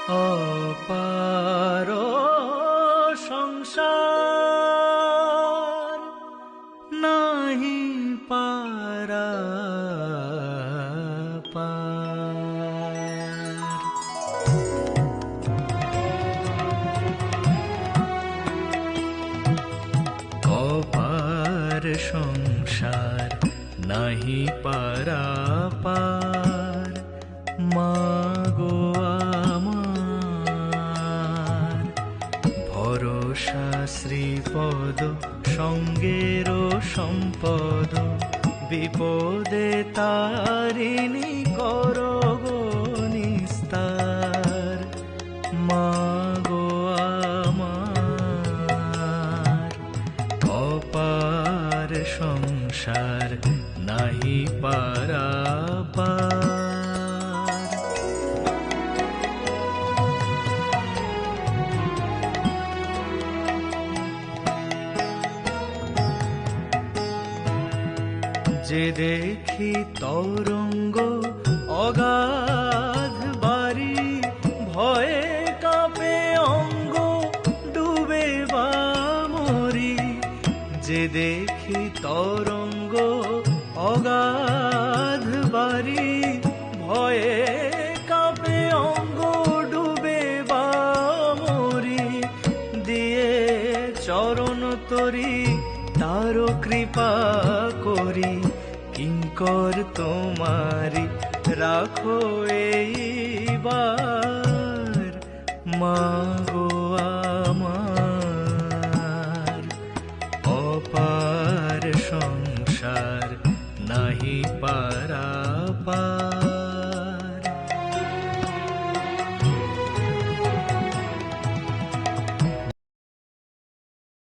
অপার সংসার নাহি পারাপার। অপার সংসার নাহি পারাপার, মাগো আমার ভরসা শ্রীপদ সঙ্গের সম্পদ, বিপদে তারিণী করো গো নিস্তার। মাগো আমার অপার সংসার নাহি পারাপার। যে দেখি তরঙ্গ অগাধ বাড়ি, ভয়ে কাঁপে অঙ্গ ডুবে বা মরি। যে দেখি তরঙ্গ অগাধ বাড়ি, ভয়ে কাঁপে অঙ্গ ডুবে বা মরি। দিয়ে চরণ তরি তার কৃপা করি, কিঙ্কর তোমারি রাখো এইবার। মা